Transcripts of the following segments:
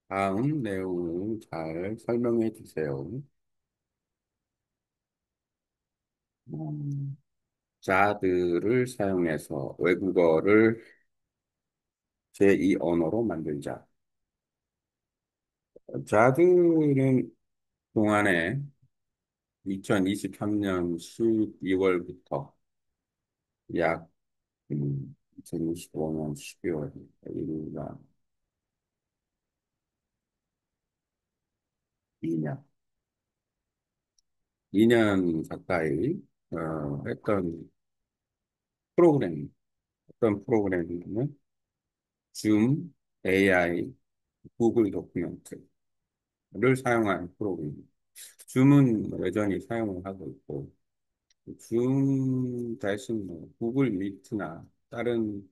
다음 내용을 잘 설명해 주세요. 음, 자들을 사용해서 외국어를 제2 언어로 만들자. 자들은 동안에 2023년 12월부터 약 2025년 12월, 우리가 2년, 2년 가까이 했던 프로그램, 어떤 프로그램이냐면 줌, AI, 구글 도큐멘트를 사용한 프로그램. 줌은 여전히 사용을 하고 있고, 줌 대신 뭐 구글 미트나 다른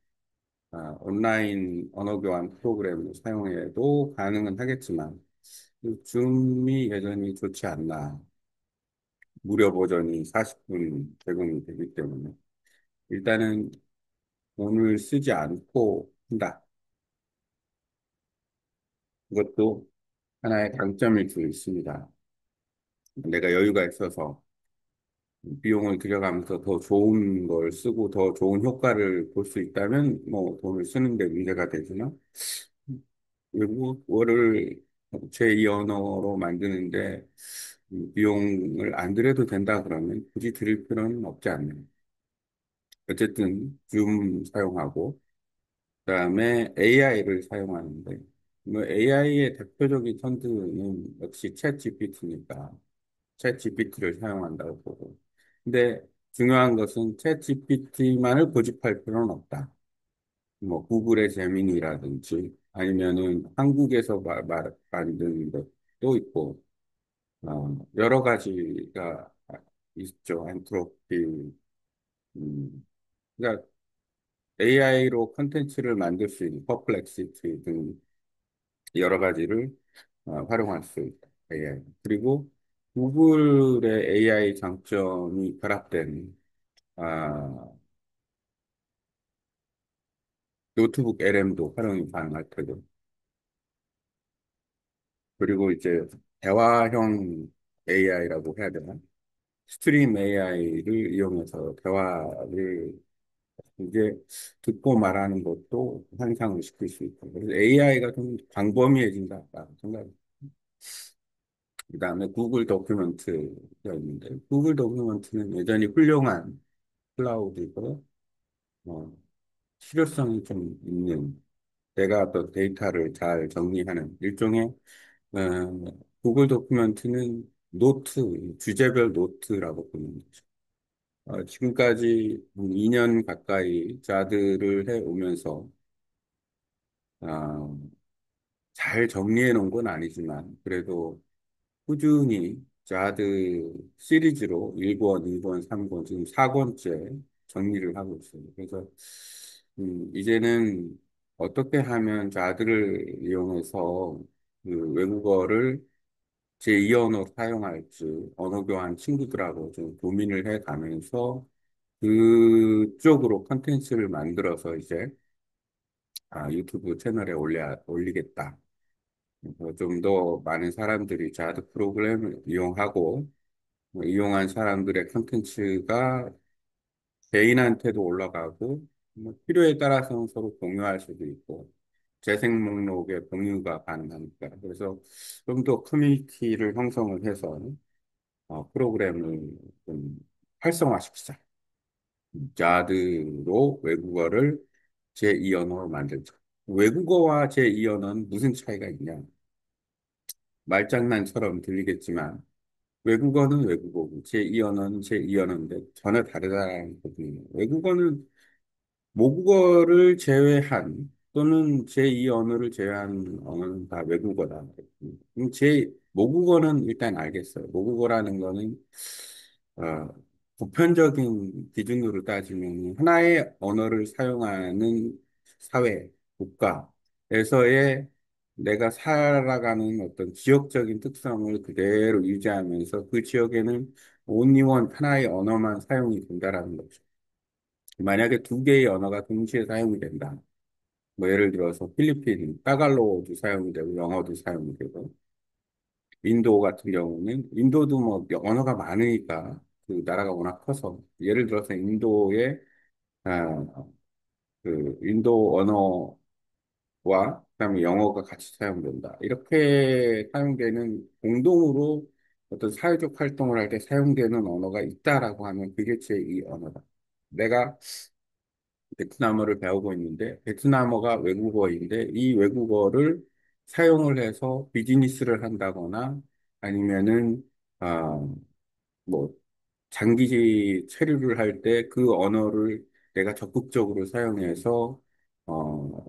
온라인 언어 교환 프로그램을 사용해도 가능은 하겠지만, 이 줌이 여전히 좋지 않나. 무료 버전이 40분 제공이 되기 때문에. 일단은 돈을 쓰지 않고 한다. 그것도 하나의 장점일 수 있습니다. 내가 여유가 있어서 비용을 들여가면서 더 좋은 걸 쓰고 더 좋은 효과를 볼 수 있다면 뭐 돈을 쓰는데 문제가 되지만 외국어를 제2 언어로 만드는데 비용을 안 들여도 된다 그러면 굳이 들일 필요는 없지 않나요? 어쨌든 줌 사용하고 그다음에 AI를 사용하는데 뭐 AI의 대표적인 선두는 역시 챗 GPT니까 챗 GPT를 사용한다고 보고. 근데 중요한 것은 챗 GPT만을 고집할 필요는 없다. 뭐 구글의 제미니라든지 아니면은 한국에서 만든 것도 있고 여러 가지가 있죠. 엔트로피. 그러니까 AI로 컨텐츠를 만들 수 있는 퍼플렉시티 등 여러 가지를 활용할 수 있다. AI. 그리고 구글의 AI 장점이 결합된 아, 노트북 LM도 활용이 가능할 테고. 그리고 이제 대화형 AI라고 해야 되나? 스트림 AI를 이용해서 대화를 이제 듣고 말하는 것도 향상을 시킬 수 있고. 그래서 AI가 좀 광범위해진다. 생각이. 그다음에 구글 도큐멘트가 있는데, 구글 도큐멘트는 여전히 훌륭한 클라우드이고, 어, 실효성이 좀 있는, 내가 또 데이터를 잘 정리하는 일종의, 구글 도큐멘트는 노트, 주제별 노트라고 보는 거죠. 지금까지 2년 가까이 자들을 해 오면서, 어, 잘 정리해 놓은 건 아니지만, 그래도 꾸준히 자드 시리즈로 1권, 2권, 3권, 지금 4권째 정리를 하고 있어요. 그래서, 이제는 어떻게 하면 자드를 이용해서 그 외국어를 제2 언어로 사용할지 언어 교환 친구들하고 좀 고민을 해 가면서 그쪽으로 컨텐츠를 만들어서 이제 유튜브 채널에 올리겠다. 좀 더 많은 사람들이 자드 프로그램을 이용하고 이용한 사람들의 컨텐츠가 개인한테도 올라가고 뭐 필요에 따라서는 서로 공유할 수도 있고 재생 목록에 공유가 가능하니까 그래서 좀 더 커뮤니티를 형성을 해서 프로그램을 좀 활성화시키자. 자드로 외국어를 제2 언어로 만들자. 외국어와 제2 언어는 무슨 차이가 있냐? 말장난처럼 들리겠지만 외국어는 외국어고 제2 언어는 제2 언어인데 전혀 다르다는 거거든요. 외국어는 모국어를 제외한 또는 제2 언어를 제외한 언어는 다 외국어다. 그럼 모국어는 일단 알겠어요. 모국어라는 거는 어, 보편적인 기준으로 따지면 하나의 언어를 사용하는 사회, 국가에서의 내가 살아가는 어떤 지역적인 특성을 그대로 유지하면서 그 지역에는 only one 하나의 언어만 사용이 된다라는 거죠. 만약에 두 개의 언어가 동시에 사용이 된다. 뭐 예를 들어서 필리핀, 따갈로도 사용이 되고 영어도 사용이 되고 인도 같은 경우는 인도도 뭐 언어가 많으니까 그 나라가 워낙 커서 예를 들어서 인도의 아, 그 인도 언어와 그다음에 영어가 같이 사용된다. 이렇게 사용되는 공동으로 어떤 사회적 활동을 할 때 사용되는 언어가 있다라고 하면 그게 제2 언어다. 내가 베트남어를 배우고 있는데 베트남어가 외국어인데 이 외국어를 사용을 해서 비즈니스를 한다거나 아니면은 아, 뭐 장기 체류를 할 때 그 언어를 내가 적극적으로 사용해서 어,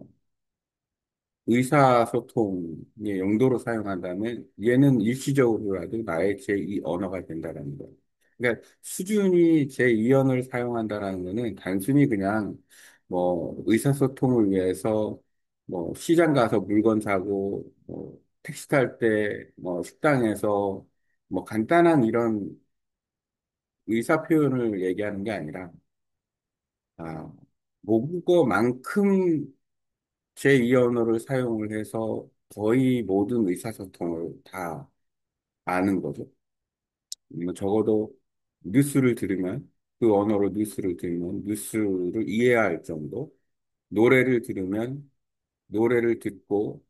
의사소통의 용도로 사용한다면 얘는 일시적으로라도 나의 제2 언어가 된다는 거예요. 그러니까 수준이 제2 언어를 사용한다는 거는 단순히 그냥 뭐 의사소통을 위해서 뭐 시장 가서 물건 사고 뭐 택시 탈 때 뭐 식당에서 뭐 간단한 이런 의사 표현을 얘기하는 게 아니라 아, 모국어만큼 제2 언어를 사용을 해서 거의 모든 의사소통을 다 아는 거죠. 뭐 적어도 뉴스를 들으면 그 언어로 뉴스를 들으면 뉴스를 이해할 정도, 노래를 들으면 노래를 듣고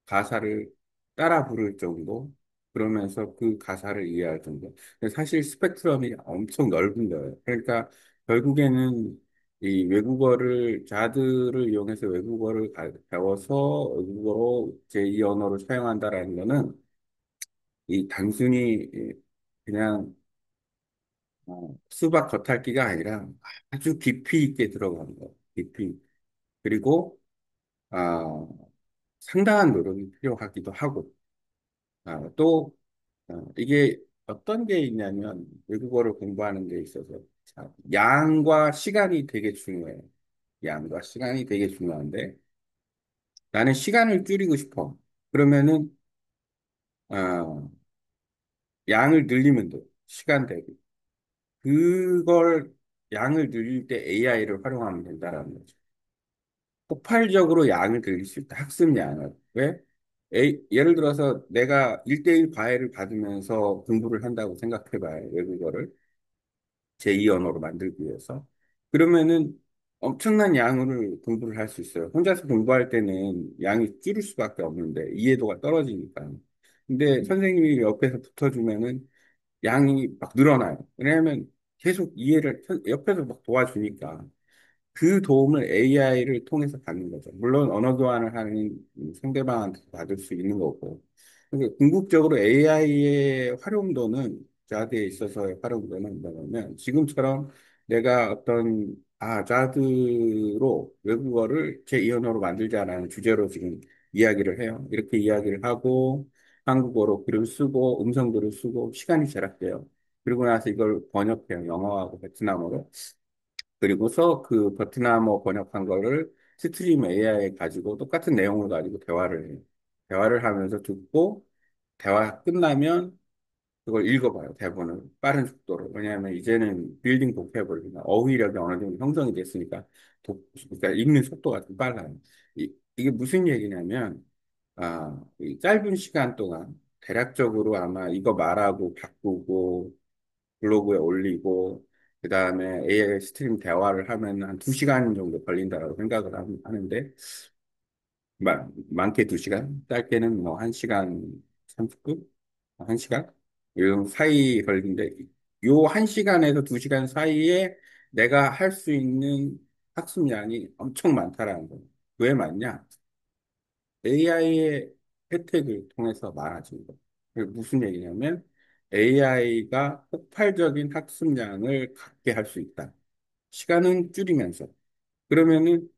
가사를 따라 부를 정도, 그러면서 그 가사를 이해할 정도. 근데 사실 스펙트럼이 엄청 넓은 거예요. 그러니까 결국에는 이 외국어를, 자들을 이용해서 외국어를 배워서 외국어로 제2 언어를 사용한다라는 거는 이 단순히 그냥 수박 겉핥기가 아니라 아주 깊이 있게 들어가는 거예요. 깊이. 그리고 아, 상당한 노력이 필요하기도 하고 또 이게 어떤 게 있냐면 외국어를 공부하는 데 있어서 자, 양과 시간이 되게 중요해요. 양과 시간이 되게 중요한데 나는 시간을 줄이고 싶어. 그러면은 어, 양을 늘리면 돼. 시간 대비. 그걸 양을 늘릴 때 AI를 활용하면 된다라는 거죠. 폭발적으로 양을 늘릴 수 있다. 학습 양을. 왜? 예를 들어서 내가 1대1 과외를 받으면서 공부를 한다고 생각해봐요. 외국어를. 제2 언어로 만들기 위해서. 그러면은 엄청난 양을 공부를 할 수 있어요. 혼자서 공부할 때는 양이 줄을 수밖에 없는데 이해도가 떨어지니까. 근데 선생님이 옆에서 붙어주면은 양이 막 늘어나요. 왜냐하면 계속 이해를 옆에서 막 도와주니까. 그 도움을 AI를 통해서 받는 거죠. 물론 언어 교환을 하는 상대방한테 받을 수 있는 거고. 그러니까 궁극적으로 AI의 활용도는 자드에 있어서의 활용도는 뭐냐면 지금처럼 내가 어떤 자드로 외국어를 제2 언어로 만들자라는 주제로 지금 이야기를 해요. 이렇게 이야기를 하고 한국어로 글을 쓰고 음성글을 쓰고 시간이 절약돼요. 그리고 나서 이걸 번역해요. 영어하고 베트남어로. 그리고서 그 베트남어 번역한 거를 스트림 AI 가지고 똑같은 내용을 가지고 대화를 해요. 대화를 하면서 듣고 대화 끝나면 그걸 읽어봐요. 대본을 빠른 속도로. 왜냐하면 이제는 빌딩 보캐블리나 어휘력이 어느 정도 형성이 됐으니까 그러니까 읽는 속도가 좀 빨라요. 이게 무슨 얘기냐면 이 짧은 시간 동안 대략적으로 아마 이거 말하고 바꾸고 블로그에 올리고 그다음에 AI 스트림 대화를 하면 한 2시간 정도 걸린다고 생각을 하는데 많게 2시간, 짧게는 뭐 1시간 30분, 1시간 이 사이 걸리는데 요 1시간에서 2시간 사이에 내가 할 수 있는 학습량이 엄청 많다라는 거예요. 왜 많냐? AI의 혜택을 통해서 많아진 거예요. 그게 무슨 얘기냐면 AI가 폭발적인 학습량을 갖게 할 수 있다. 시간은 줄이면서. 그러면은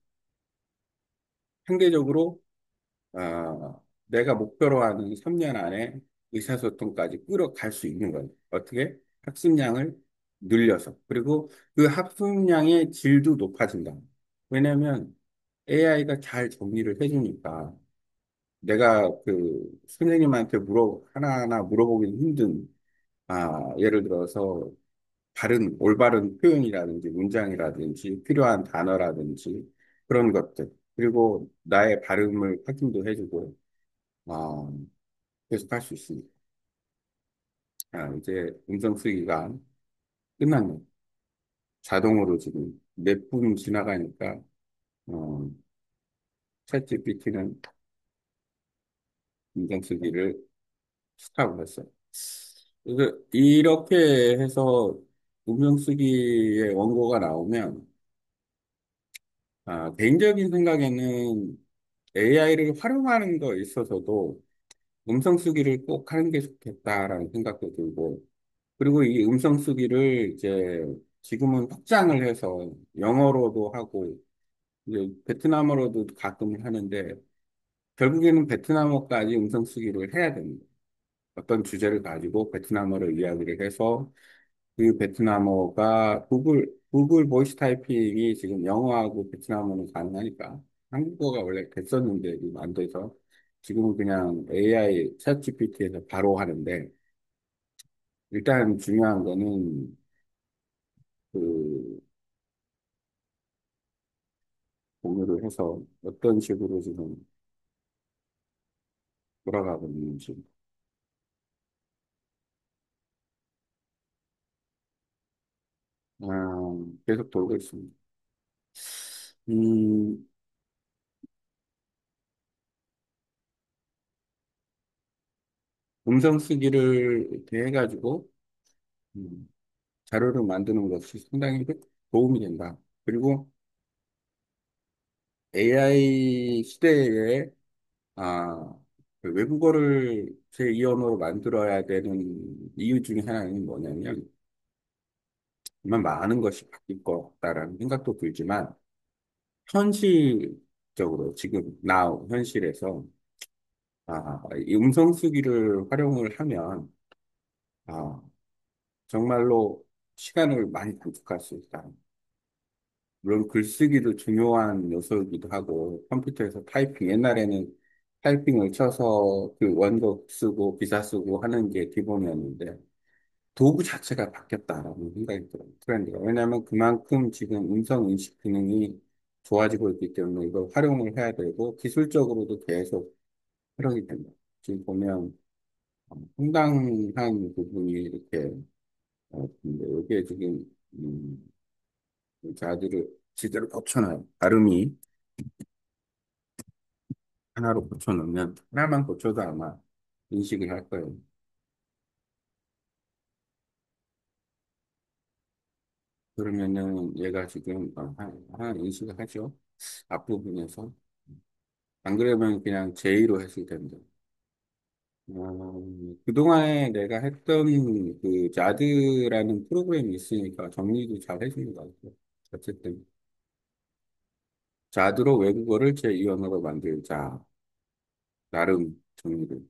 상대적으로 내가 목표로 하는 3년 안에 의사소통까지 끌어갈 수 있는 거예요. 어떻게? 학습량을 늘려서. 그리고 그 학습량의 질도 높아진다. 왜냐하면 AI가 잘 정리를 해주니까 내가 그 선생님한테 하나하나 물어보기 힘든, 예를 들어서 올바른 표현이라든지 문장이라든지 필요한 단어라든지 그런 것들. 그리고 나의 발음을 확인도 해주고, 어, 계속 할 수 있습니다. 이제 음성 쓰기가 끝났네. 자동으로 지금 몇 분 지나가니까, 어, 챗 GPT는 음성 쓰기를 스탑을 했어요. 그래서 이렇게 해서 음성 쓰기의 원고가 나오면, 개인적인 생각에는 AI를 활용하는 거에 있어서도 음성 쓰기를 꼭 하는 게 좋겠다라는 생각도 들고, 그리고 이 음성 쓰기를 이제 지금은 확장을 해서 영어로도 하고, 이제 베트남어로도 가끔 하는데, 결국에는 베트남어까지 음성 쓰기를 해야 됩니다. 어떤 주제를 가지고 베트남어로 이야기를 해서 그 베트남어가 구글 보이스 타이핑이 지금 영어하고 베트남어는 가능하니까 한국어가 원래 됐었는데 지금 안 돼서 지금은 그냥 AI 챗 GPT에서 바로 하는데 일단 중요한 거는 그 공유를 해서 어떤 식으로 지금 돌아가고 있는지 계속 돌고 있습니다. 음, 음성 쓰기를 이렇게 해가지고 음, 자료를 만드는 것이 상당히 도움이 된다. 그리고 AI 시대에 아, 그 외국어를 제2 언어로 만들어야 되는 이유 중에 하나는 뭐냐면 정말 많은 것이 바뀔 것 같다라는 생각도 들지만 현실적으로 지금 now 현실에서 이 음성 쓰기를 활용을 하면 아, 정말로 시간을 많이 단축할 수 있다. 물론 글쓰기도 중요한 요소이기도 하고 컴퓨터에서 타이핑 옛날에는 타이핑을 쳐서 그 원고 쓰고 기사 쓰고 하는 게 기본이었는데 도구 자체가 바뀌었다라는 생각이 들어요. 트렌드가. 왜냐하면 그만큼 지금 음성 인식 기능이 좋아지고 있기 때문에 이걸 활용을 해야 되고 기술적으로도 계속 활용이 된다. 지금 보면 상당한 부분이 이렇게 근데 여기에 지금 자들을 제대로 고쳐놔요. 발음이 하나로 고쳐놓으면 하나만 고쳐도 아마 인식을 할 거예요. 그러면은 얘가 지금 하나 인식을 하죠. 앞부분에서. 안 그러면 그냥 제의로 했을 텐데. 그동안에 내가 했던 그 자드라는 프로그램이 있으니까 정리도 잘 해주는 것 같아요. 어쨌든 자드로 외국어를 제2 언어로 만들자. 나름 정리를.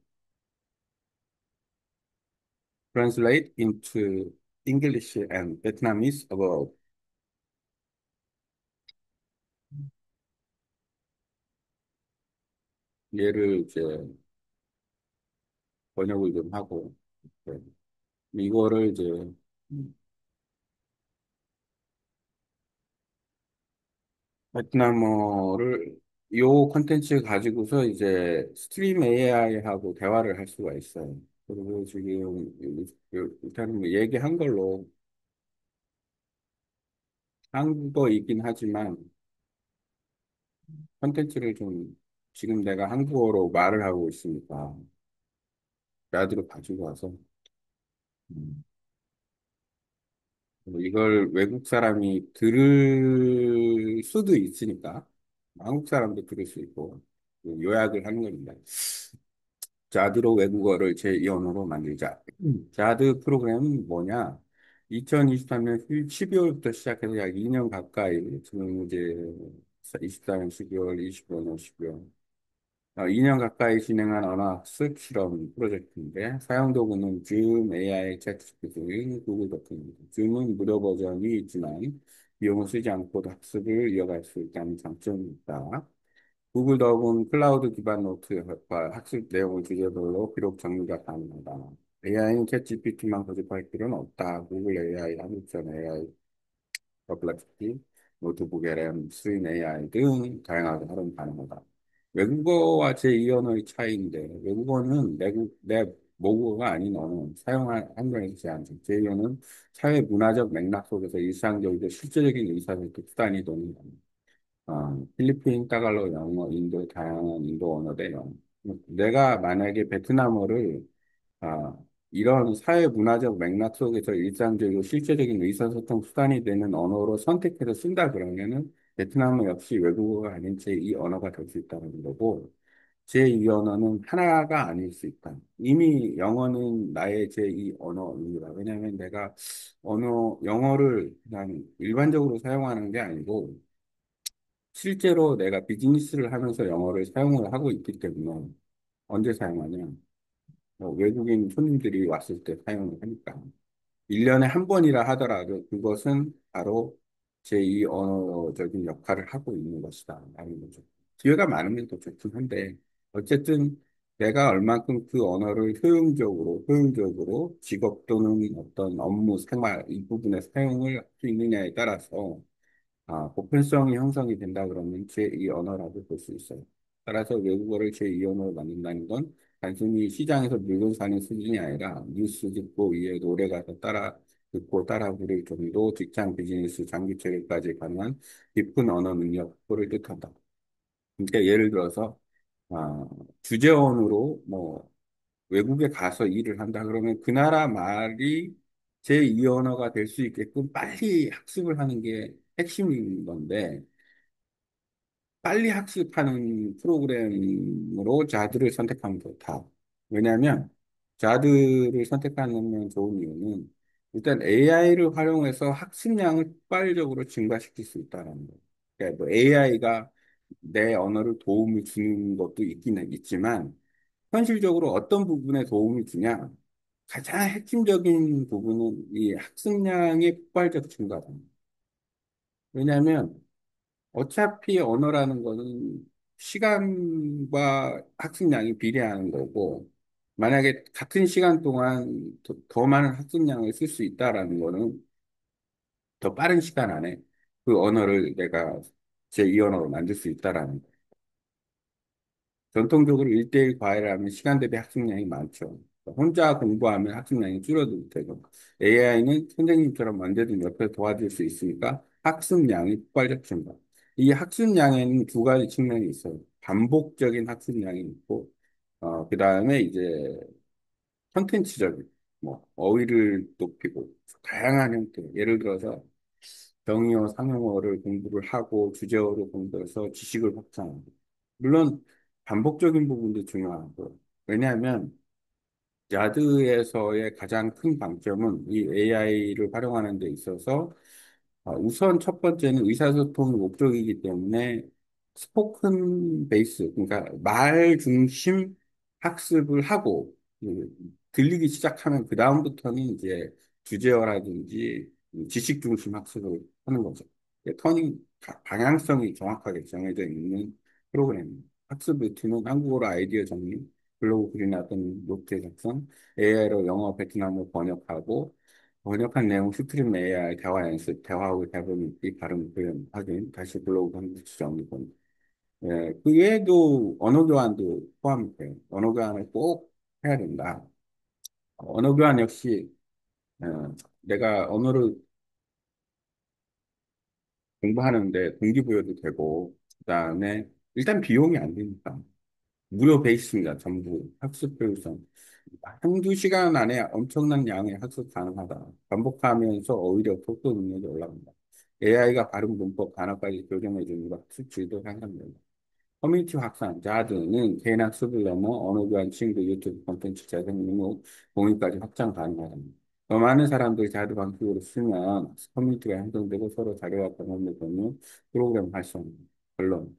Translate into English and Vietnamese above. 얘를 이제 번역을 좀 하고, 네. 이거를 이제, 베트남어를, 요 컨텐츠 가지고서 이제 스트림 AI하고 대화를 할 수가 있어요. 그리고 지금, 일단은 뭐 얘기한 걸로 한국어이긴 하지만 컨텐츠를 좀 지금 내가 한국어로 말을 하고 있으니까 나들을 가지고 와서 음, 이걸 외국 사람이 들을 수도 있으니까 한국 사람도 들을 수 있고 요약을 하는 겁니다. 자드로 외국어를 제2 언어로 만들자. 자드 프로그램은 뭐냐? 2023년 12월부터 시작해서 약 2년 가까이 지금 이제 24년 12월, 25년 12월 2년 가까이 진행한 언어학습 실험 프로젝트인데 사용 도구는 줌, AI, 챗GPT 등 구글 덕입니다. 줌은 무료 버전이 있지만 비용을 쓰지 않고도 학습을 이어갈 수 있다는 장점이 있다. 구글 덕은 클라우드 기반 노트와 학습 내용을 주제별로 기록 정리가 가능하다. AI는 챗GPT만 고집할 필요는 없다. 구글 AI, 한국전 AI, 더블라시티. 노트북 LM, 스트림 AI 등 다양하게 활용 가능하다. 외국어와 제2언어의 차이인데 외국어는 내 모국어가 아닌 언어, 사용한 한국에서 제한적. 제2언어는 사회 문화적 맥락 속에서 일상적이고 실제적인 의사소통 수단이 되는 필리핀, 따갈로, 영어, 인도, 다양한 인도 언어대 영어. 내가 만약에 베트남어를 아, 이런 사회 문화적 맥락 속에서 일상적이고 실제적인 의사소통 수단이 되는 언어로 선택해서 쓴다 그러면은 베트남어 역시 외국어가 아닌 제2 언어가 될 수 있다는 거고 제2 언어는 하나가 아닐 수 있다. 이미 영어는 나의 제2 언어입니다. 왜냐하면 내가 영어를 그냥 일반적으로 사용하는 게 아니고 실제로 내가 비즈니스를 하면서 영어를 사용을 하고 있기 때문에 언제 사용하냐? 외국인 손님들이 왔을 때 사용을 하니까. 1년에 한 번이라 하더라도 그것은 바로 제2 언어적인 역할을 하고 있는 것이다. 라는 거죠. 기회가 많으면 더 좋긴 한데, 어쨌든 내가 얼만큼 그 언어를 효용적으로 직업 또는 어떤 업무, 생활, 이 부분에 사용을 할 수 있느냐에 따라서 보편성이 형성이 된다 그러면 제2 언어라고 볼 수 있어요. 따라서 외국어를 제2 언어로 만든다는 건 단순히 시장에서 물건 사는 수준이 아니라 뉴스 듣고 위에 노래 가서 따라 듣고 따라 부를 정도 직장 비즈니스 장기 체계까지 가능한 깊은 언어 능력을 뜻한다. 그러니까 예를 들어서 아, 주재원으로 뭐 외국에 가서 일을 한다 그러면 그 나라 말이 제2 언어가 될 수 있게끔 빨리 학습을 하는 게 핵심인 건데 빨리 학습하는 프로그램으로 자드를 선택하면 좋다. 왜냐하면 자드를 선택하는 좋은 이유는 일단 AI를 활용해서 학습량을 폭발적으로 증가시킬 수 있다는 거예요. 그러니까 뭐 AI가 내 언어를 도움을 주는 것도 있기는 있지만 현실적으로 어떤 부분에 도움을 주냐? 가장 핵심적인 부분은 이 학습량의 폭발적 증가다. 왜냐하면 어차피 언어라는 거는 시간과 학습량이 비례하는 거고, 만약에 같은 시간 동안 더 많은 학습량을 쓸 수 있다라는 거는 더 빠른 시간 안에 그 언어를 내가 제2 언어로 만들 수 있다라는 거. 전통적으로 1대1 과외를 하면 시간 대비 학습량이 많죠. 혼자 공부하면 학습량이 줄어들 테고, AI는 선생님처럼 언제든 옆에 도와줄 수 있으니까 학습량이 폭발적 증가. 이 학습량에는 두 가지 측면이 있어요. 반복적인 학습량이 있고, 그 다음에 이제 컨텐츠적인, 뭐, 어휘를 높이고, 다양한 형태. 예를 들어서 경의어, 상용어를 공부를 하고 주제어를 공부해서 지식을 확장하고. 물론 반복적인 부분도 중요하고. 왜냐하면 야드에서의 가장 큰 방점은 이 AI를 활용하는 데 있어서 우선 첫 번째는 의사소통이 목적이기 때문에 스포큰 베이스, 그러니까 말 중심 학습을 하고 들리기 시작하면 그 다음부터는 이제 주제어라든지 지식 중심 학습을 하는 거죠. 방향성이 정확하게 정해져 있는 프로그램입니다. 학습 루틴은 한국어로 아이디어 정리, 블로그 글이나 어떤 노트 작성, AI로 영어, 베트남어 번역하고 번역한 내용 스트림 AI 대화 연습, 대화하고 대본 읽기, 발음 표현 확인, 다시 블로그 컨텐츠 정리 본. 예, 그 외에도 언어 교환도 포함돼요. 언어 교환을 꼭 해야 된다. 언어 교환 역시 내가 언어를 공부하는데 동기부여도 되고 그다음에 일단 비용이 안 드니까 무료 베이스입니다. 전부 학습 교육성. 한두 시간 안에 엄청난 양의 학습 가능하다. 반복하면서 오히려 독도 능력이 올라간다. AI가 발음, 문법, 단어까지 교정해 주는 학습 질도 향상된다. 커뮤니티 확산, 자드는 개인 학습을 넘어 언어 교환 친구, 유튜브 콘텐츠 재생 능력, 공유까지 확장 가능하다. 더 많은 사람들이 자드 방식으로 쓰면 커뮤니티가 형성되고 서로 자료와 경험을 공유, 프로그램 활성, 결론.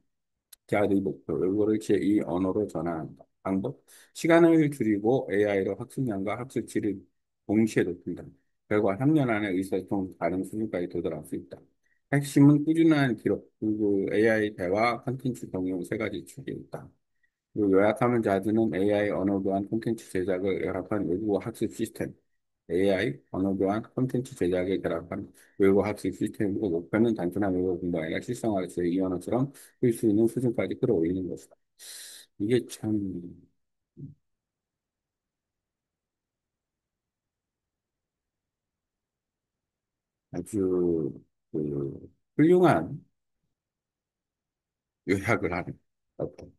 자의 목표, 외국어를 제2 언어로 전환한다. 방법, 시간을 줄이고 AI로 학습량과 학습 질을 동시에 높인다. 결과 3년 안에 의사소통 가능 수준까지 도달할 수 있다. 핵심은 꾸준한 기록, 그리고 AI 대화, 콘텐츠 경영 세 가지 축이 있다. 그리고 요약하면 자드는 AI 언어 교환 콘텐츠 제작을 결합한 외국어 학습 시스템. AI, 언어 교환, 콘텐츠 제작에 결합한 외국어 학습 시스템이고 목표는 단순한 외국어 공부 아니라 실생활에서 이 언어처럼 쓸 수 있는 수준까지 끌어올리는 것이다. 이게 참 아주 훌륭한 요약을 하는 어떤,